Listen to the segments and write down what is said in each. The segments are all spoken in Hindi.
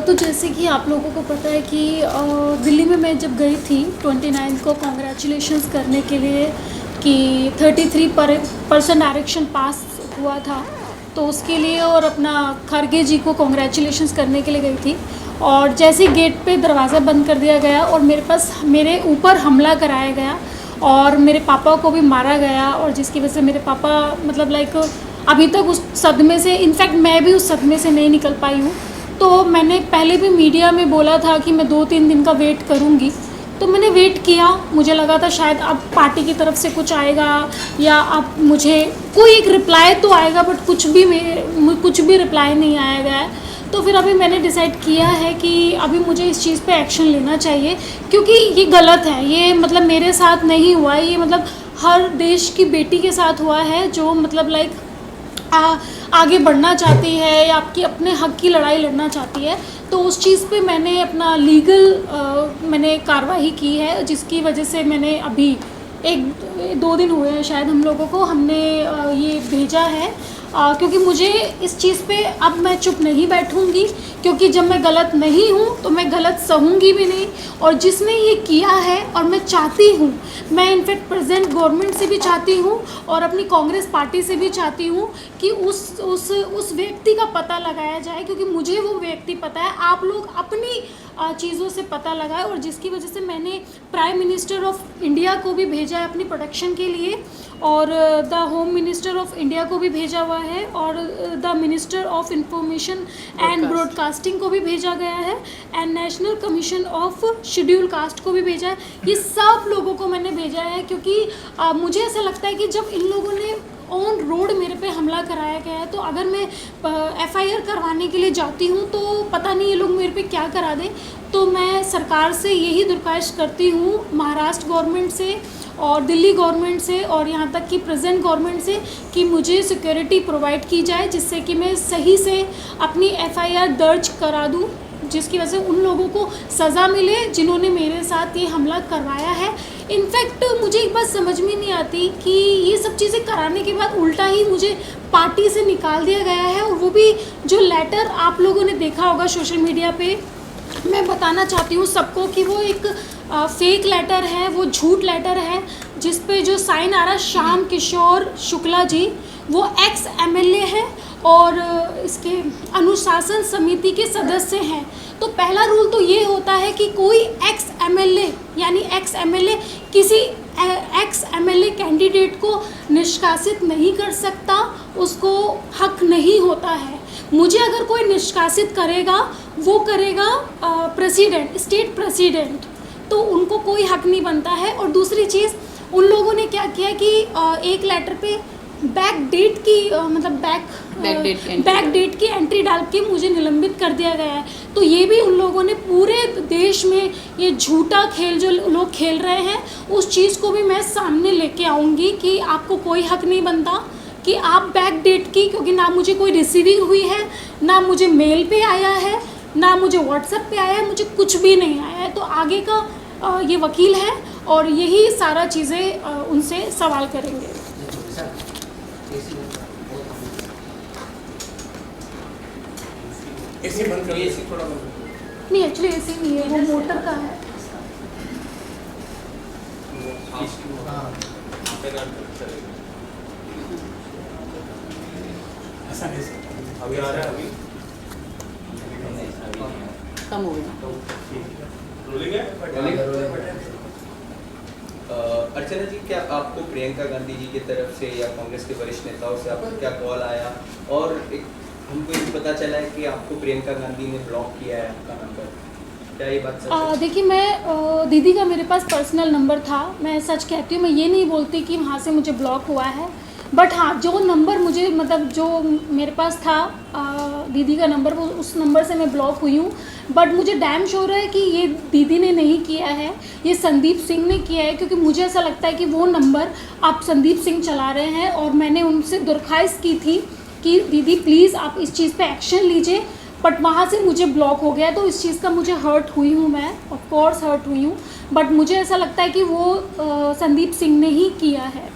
तो जैसे कि आप लोगों को पता है कि दिल्ली में मैं जब गई थी 29 को कॉन्ग्रेचुलेशंस करने के लिए कि 33% आरक्षण पास हुआ था, तो उसके लिए और अपना खरगे जी को कॉन्ग्रेचुलेशंस करने के लिए गई थी। और जैसे ही गेट पे दरवाज़ा बंद कर दिया गया और मेरे ऊपर हमला कराया गया और मेरे पापा को भी मारा गया, और जिसकी वजह से मेरे पापा मतलब लाइक अभी तक उस सदमे से, इनफैक्ट मैं भी उस सदमे से नहीं निकल पाई हूँ। तो मैंने पहले भी मीडिया में बोला था कि मैं 2-3 दिन का वेट करूँगी, तो मैंने वेट किया। मुझे लगा था शायद अब पार्टी की तरफ से कुछ आएगा या अब मुझे कोई एक रिप्लाई तो आएगा, बट कुछ भी रिप्लाई नहीं आया गया है। तो फिर अभी मैंने डिसाइड किया है कि अभी मुझे इस चीज़ पे एक्शन लेना चाहिए, क्योंकि ये गलत है। ये मतलब मेरे साथ नहीं हुआ है, ये मतलब हर देश की बेटी के साथ हुआ है जो मतलब लाइक आगे बढ़ना चाहती है या आपकी अपने हक की लड़ाई लड़ना चाहती है। तो उस चीज़ पे मैंने अपना मैंने कार्रवाई की है, जिसकी वजह से मैंने अभी 1-2 दिन हुए हैं शायद हमने ये भेजा है, क्योंकि मुझे इस चीज़ पे अब मैं चुप नहीं बैठूंगी, क्योंकि जब मैं गलत नहीं हूँ तो मैं गलत सहूँगी भी नहीं। और जिसने ये किया है, और मैं चाहती हूँ, मैं इनफैक्ट प्रेजेंट गवर्नमेंट से भी चाहती हूँ और अपनी कांग्रेस पार्टी से भी चाहती हूँ कि उस व्यक्ति का पता लगाया जाए, क्योंकि मुझे वो व्यक्ति पता है। आप लोग अपनी चीज़ों से पता लगाए, और जिसकी वजह से मैंने प्राइम मिनिस्टर ऑफ इंडिया को भी भेजा है अपनी प्रोटेक्शन के लिए, और the home minister of India को भी भेजा हुआ है, और the minister of information and broadcasting को भी भेजा गया है, and national commission of schedule caste को भी भेजा है। ये सब लोगों को मैंने भेजा है, क्योंकि मुझे ऐसा लगता है कि जब इन लोगों ने ऑन रोड मेरे पे हमला कराया गया है, तो अगर मैं FIR करवाने के लिए जाती हूँ तो पता नहीं ये लोग मेरे पे क्या करा दें। तो मैं सरकार से यही दरख्वास्त करती हूँ, महाराष्ट्र गवर्नमेंट से और दिल्ली गवर्नमेंट से और यहाँ तक कि प्रेजेंट गवर्नमेंट से, कि मुझे सिक्योरिटी प्रोवाइड की जाए, जिससे कि मैं सही से अपनी FIR दर्ज करा दूँ, जिसकी वजह से उन लोगों को सज़ा मिले जिन्होंने मेरे साथ ये हमला करवाया है। इनफैक्ट मुझे एक बात समझ में नहीं आती कि ये सब चीज़ें कराने के बाद उल्टा ही मुझे पार्टी से निकाल दिया गया है, और वो भी जो लेटर आप लोगों ने देखा होगा सोशल मीडिया पे। मैं बताना चाहती हूँ सबको कि वो एक फेक लेटर है, वो झूठ लेटर है, जिस पे जो साइन आ रहा है श्याम किशोर शुक्ला जी, वो एक्स MLA है और इसके अनुशासन समिति के सदस्य हैं। तो पहला रूल तो ये होता है कि कोई एक्स MLA किसी एक्स MLA कैंडिडेट को निष्कासित नहीं कर सकता, उसको हक नहीं होता है। मुझे अगर कोई निष्कासित करेगा, वो करेगा प्रेसिडेंट, स्टेट प्रेसिडेंट, तो उनको कोई हक नहीं बनता है। और दूसरी चीज़, उन लोगों ने क्या किया कि एक लेटर पे बैक डेट की एंट्री डाल के मुझे निलंबित कर दिया गया है। तो ये भी उन लोगों ने पूरे देश में ये झूठा खेल जो लोग खेल रहे हैं, उस चीज़ को भी मैं सामने लेके आऊँगी कि आपको कोई हक नहीं बनता कि आप बैक डेट की, क्योंकि ना मुझे कोई रिसीविंग हुई है, ना मुझे मेल पे आया है, ना मुझे व्हाट्सएप पे आया है, मुझे कुछ भी नहीं आया है। तो आगे का ये वकील है और यही सारा चीज़ें उनसे सवाल करेंगे। एसी बंद करिए, एसी थोड़ा बंद नहीं, एक्चुअली एसी नहीं है, वो मोटर का है। ऐसा नहीं अभी आ रहा है, अभी कम हो गया। रोलिंग है। अर्चना जी, क्या आपको प्रियंका गांधी जी की तरफ से या कांग्रेस के वरिष्ठ नेताओं से आपको क्या कॉल आया, और एक हमको ये पता चला है कि आपको प्रियंका गांधी ने ब्लॉक किया है आपका नंबर, क्या ये बात सच है? देखिए, मैं दीदी का मेरे पास पर्सनल नंबर था, मैं सच कहती हूँ, मैं ये नहीं बोलती कि वहाँ से मुझे ब्लॉक हुआ है। बट हाँ, जो नंबर मुझे मतलब जो मेरे पास था दीदी का नंबर, वो उस नंबर से मैं ब्लॉक हुई हूँ। बट मुझे डैम श्योर है कि ये दीदी ने नहीं किया है, ये संदीप सिंह ने किया है, क्योंकि मुझे ऐसा लगता है कि वो नंबर आप संदीप सिंह चला रहे हैं। और मैंने उनसे दरख्वास्त की थी कि दीदी प्लीज़ आप इस चीज़ पे एक्शन लीजिए, बट वहाँ से मुझे ब्लॉक हो गया। तो इस चीज़ का मुझे हर्ट हुई हूँ, मैं ऑफ कोर्स हर्ट हुई हूँ, बट मुझे ऐसा लगता है कि वो संदीप सिंह ने ही किया है।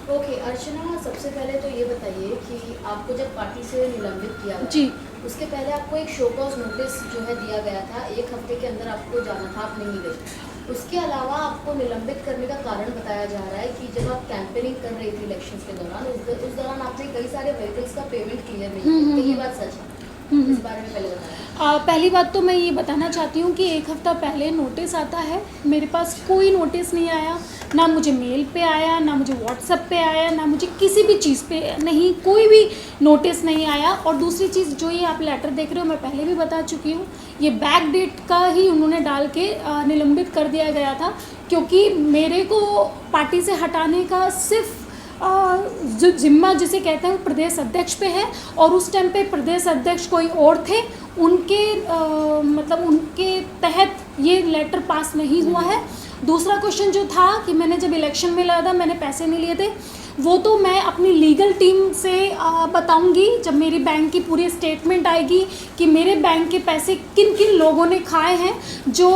ओके, अर्चना, सबसे पहले तो ये बताइए कि आपको जब पार्टी से निलंबित किया गया, जी, उसके पहले आपको एक शो कॉज नोटिस जो है दिया गया था, 1 हफ्ते के अंदर आपको जाना था, आप नहीं गए। उसके अलावा आपको निलंबित करने का कारण बताया जा रहा है कि जब आप कैंपेनिंग कर रही थी इलेक्शंस के दौरान, उस दौरान आपने कई सारे व्हीकल्स का पेमेंट क्लियर नहीं किया। तो ये बात सच है? इस बारे में पहले बताया। पहली बात तो मैं ये बताना चाहती हूँ कि 1 हफ़्ता पहले नोटिस आता है, मेरे पास कोई नोटिस नहीं आया, ना मुझे मेल पे आया, ना मुझे व्हाट्सएप पे आया, ना मुझे किसी भी चीज़ पे नहीं, कोई भी नोटिस नहीं आया। और दूसरी चीज़ जो ये आप लेटर देख रहे हो, मैं पहले भी बता चुकी हूँ, ये बैक डेट का ही उन्होंने डाल के निलंबित कर दिया गया था, क्योंकि मेरे को पार्टी से हटाने का सिर्फ जो जिम्मा जिसे कहते हैं वो प्रदेश अध्यक्ष पे है, और उस टाइम पे प्रदेश अध्यक्ष कोई और थे, उनके मतलब उनके तहत ये लेटर पास नहीं हुआ है। दूसरा क्वेश्चन जो था कि मैंने जब इलेक्शन में लड़ा था मैंने पैसे नहीं लिए थे, वो तो मैं अपनी लीगल टीम से बताऊंगी जब मेरी बैंक की पूरी स्टेटमेंट आएगी कि मेरे बैंक के पैसे किन किन लोगों ने खाए हैं। जो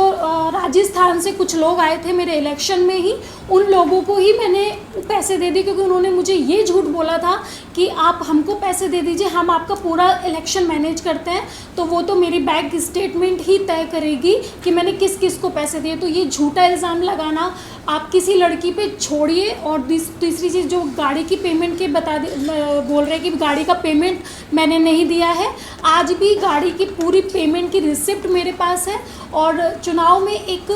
राजस्थान से कुछ लोग आए थे मेरे इलेक्शन में ही, उन लोगों को ही मैंने पैसे दे दिए, क्योंकि उन्होंने मुझे ये झूठ बोला था कि आप हमको पैसे दे दीजिए, हम आपका पूरा इलेक्शन मैनेज करते हैं। तो वो तो मेरी बैंक स्टेटमेंट ही तय करेगी कि मैंने किस किस को पैसे दिए। तो ये झूठा इल्ज़ाम लगाना आप किसी लड़की पे छोड़िए। और तीसरी चीज़ जो गाड़ी की पेमेंट के बोल रहे हैं कि गाड़ी का पेमेंट मैंने नहीं दिया है, आज भी गाड़ी की पूरी पेमेंट की रिसिप्ट मेरे पास है। और चुनाव में एक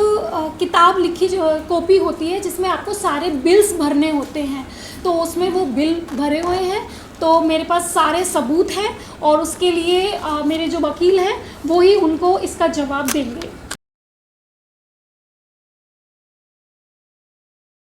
किताब लिखी जो कॉपी होती है जिसमें आपको सारे बिल्स भरने होते हैं, तो उसमें वो बिल भरे हुए हैं, तो मेरे पास सारे सबूत हैं। और उसके लिए मेरे जो वकील हैं वो ही उनको इसका जवाब देंगे।